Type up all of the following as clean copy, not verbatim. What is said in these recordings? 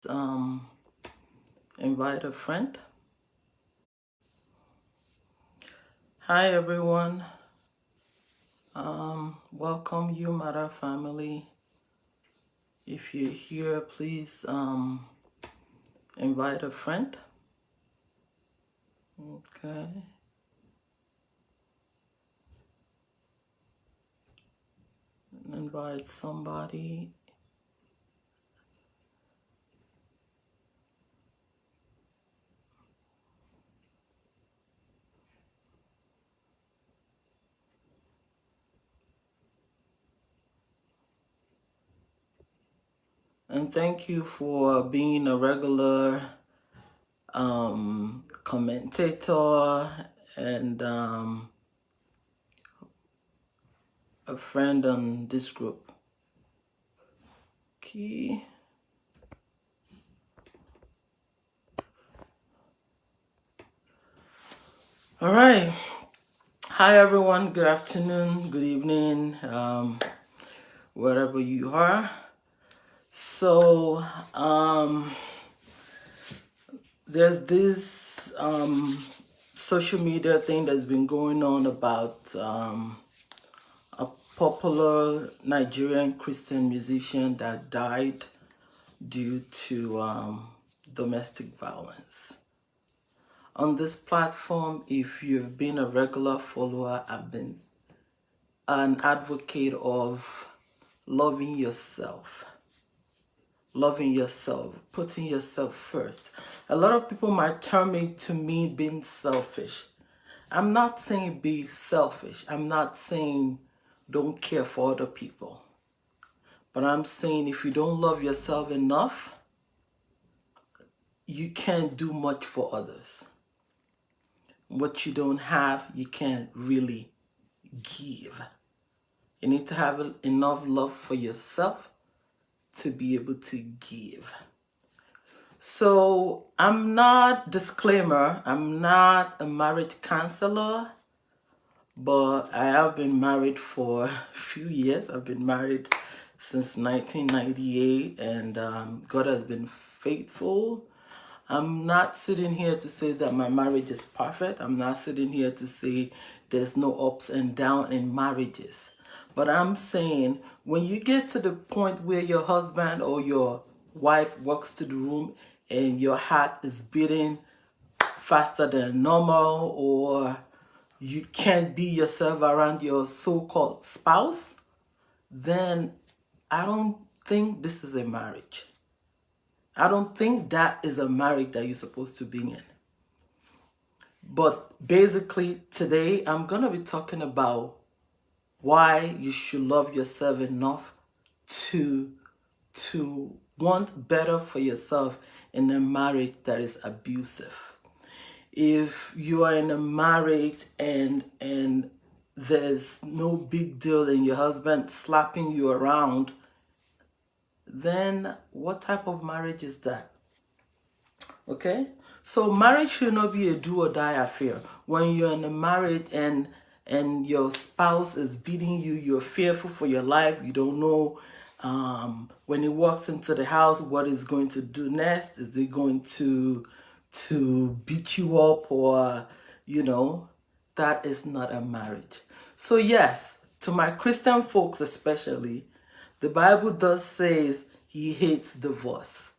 um invite a friend. Hi everyone. Welcome you matter family. If you're here, please invite a friend. Okay. Invite somebody. And thank you for being a regular commentator and a friend on this group. Okay. All right. Hi everyone. Good afternoon. Good evening. Wherever you are. So there's this social media thing that's been going on about a popular Nigerian Christian musician that died due to domestic violence. On this platform, if you've been a regular follower, I've been an advocate of loving yourself, putting yourself first. A lot of people might term it to me being selfish. I'm not saying be selfish. I'm not saying don't care for other people. But I'm saying if you don't love yourself enough, you can't do much for others. What you don't have, you can't really give. You need to have enough love for yourself to be able to give. So I'm not a marriage counselor, but I have been married for a few years. I've been married since 1998 and God has been faithful. I'm not sitting here to say that my marriage is perfect. I'm not sitting here to say there's no ups and downs in marriages. But I'm saying when you get to the point where your husband or your wife walks to the room and your heart is beating faster than normal, or you can't be yourself around your so-called spouse, then I don't think this is a marriage. I don't think that is a marriage that you're supposed to be in. But basically today I'm going to be talking about why you should love yourself enough to want better for yourself in a marriage that is abusive. If you are in a marriage and there's no big deal and your husband slapping you around, then what type of marriage is that? Okay? So marriage should not be a do or die affair. When you're in a marriage and your spouse is beating you, you're fearful for your life, you don't know when he walks into the house what he's going to do next. Is he going to beat you up, or that is not a marriage. So yes, to my Christian folks especially, the Bible does says he hates divorce.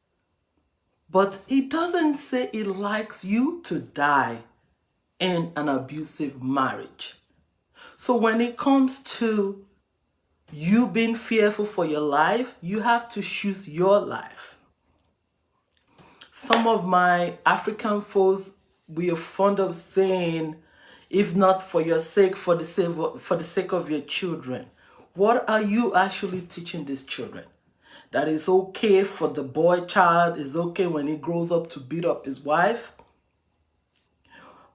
But it doesn't say it likes you to die in an abusive marriage. So when it comes to you being fearful for your life, you have to choose your life. Some of my African folks, we are fond of saying, if not for your sake, for the sake of your children. What are you actually teaching these children? That it's okay for the boy child, it's okay when he grows up to beat up his wife.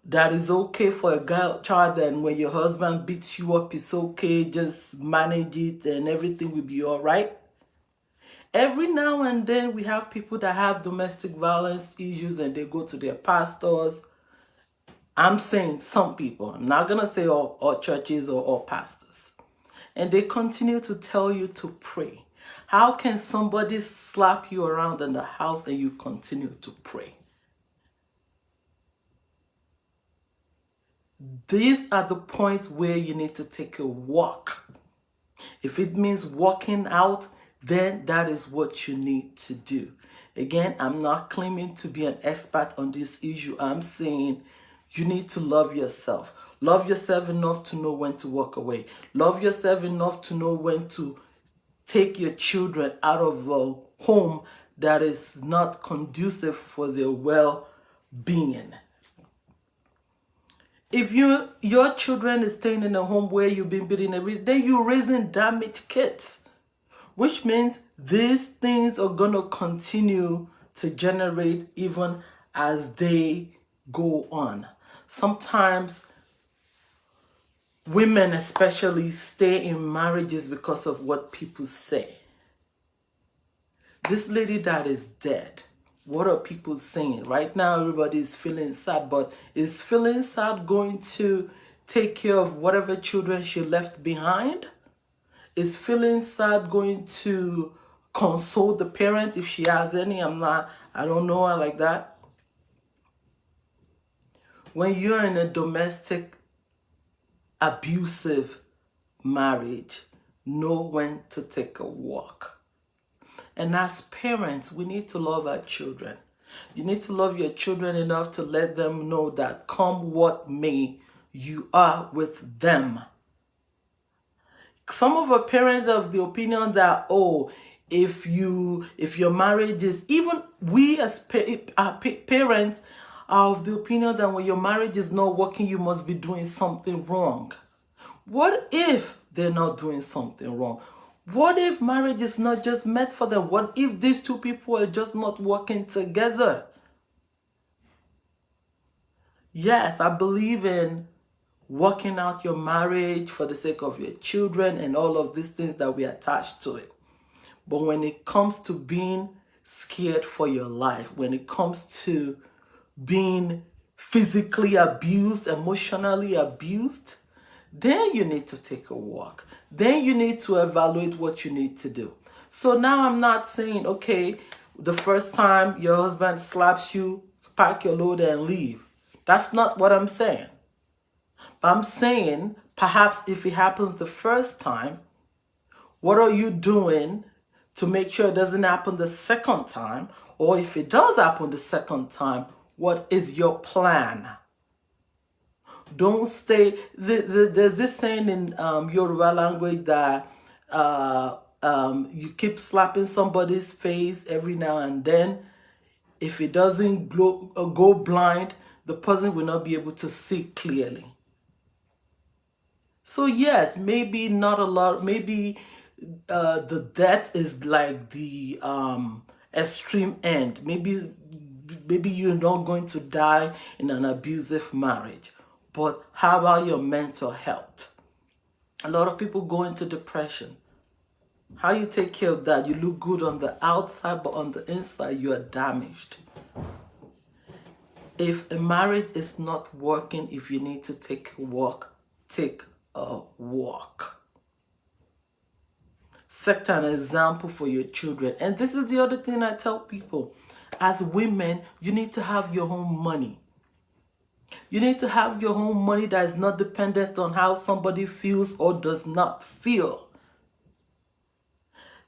That is okay for a girl child, that when your husband beats you up, it's okay, just manage it and everything will be all right. Every now and then we have people that have domestic violence issues and they go to their pastors. I'm saying some people, I'm not going to say all churches or all pastors. And they continue to tell you to pray. How can somebody slap you around in the house and you continue to pray? These are the points where you need to take a walk. If it means walking out, then that is what you need to do. Again, I'm not claiming to be an expert on this issue. I'm saying you need to love yourself. Love yourself enough to know when to walk away. Love yourself enough to know when to take your children out of a home that is not conducive for their well-being. If your children is staying in a home where you've been beaten every day, you're raising damaged kids, which means these things are going to continue to generate even as they go on. Sometimes women especially stay in marriages because of what people say. This lady that is dead, what are people saying? Right now, everybody is feeling sad, but is feeling sad going to take care of whatever children she left behind? Is feeling sad going to console the parent if she has any? I don't know her like that. When you're in a domestic abusive marriage, know when to take a walk. And as parents, we need to love our children. You need to love your children enough to let them know that come what may, you are with them. Some of our parents are of the opinion that, oh, if your marriage is, even we as parents are of the opinion that when your marriage is not working, you must be doing something wrong. What if they're not doing something wrong? What if marriage is not just meant for them? What if these two people are just not working together? Yes, I believe in working out your marriage for the sake of your children and all of these things that we attach to it. But when it comes to being scared for your life, when it comes to being physically abused, emotionally abused, then you need to take a walk. Then you need to evaluate what you need to do. So now I'm not saying, okay, the first time your husband slaps you, pack your load and leave. That's not what I'm saying. But I'm saying perhaps if it happens the first time, what are you doing to make sure it doesn't happen the second time? Or if it does happen the second time, what is your plan? Don't stay. There's this saying in Yoruba language that you keep slapping somebody's face every now and then. If it doesn't go blind, the person will not be able to see clearly. So yes, maybe not a lot. Maybe the death is like the extreme end. Maybe you're not going to die in an abusive marriage. But how about your mental health? A lot of people go into depression. How you take care of that? You look good on the outside, but on the inside, you are damaged. If a marriage is not working, if you need to take a walk, take a walk. Set an example for your children. And this is the other thing I tell people. As women, you need to have your own money. You need to have your own money that is not dependent on how somebody feels or does not feel.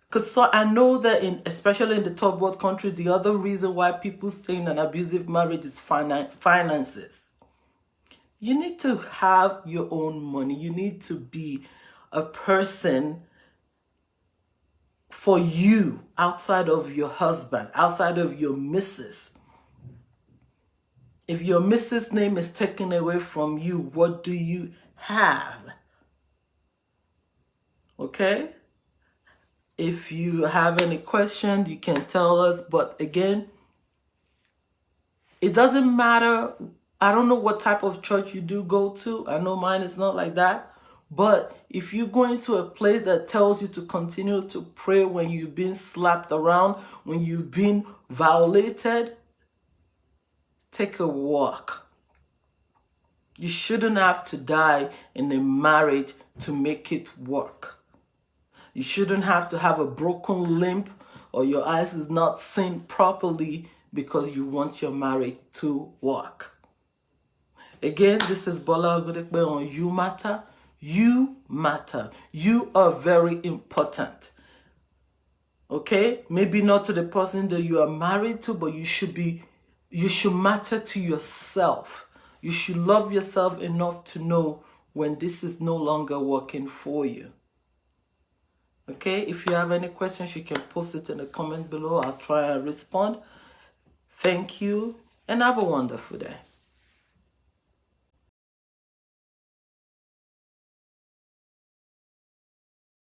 Because so I know that especially in the third world country, the other reason why people stay in an abusive marriage is finances. You need to have your own money. You need to be a person for you outside of your husband, outside of your missus. If your missus' name is taken away from you, what do you have? Okay? If you have any question, you can tell us. But again, it doesn't matter. I don't know what type of church you do go to. I know mine is not like that. But if you go into a place that tells you to continue to pray when you've been slapped around, when you've been violated, take a walk. You shouldn't have to die in a marriage to make it work. You shouldn't have to have a broken limb or your eyes is not seen properly because you want your marriage to work. Again, this is Bola Ogudekpe on You Matter. You matter. You are very important. Okay? Maybe not to the person that you are married to, but you should matter to yourself. You should love yourself enough to know when this is no longer working for you. Okay? If you have any questions, you can post it in the comments below. I'll try and respond. Thank you and have a wonderful day.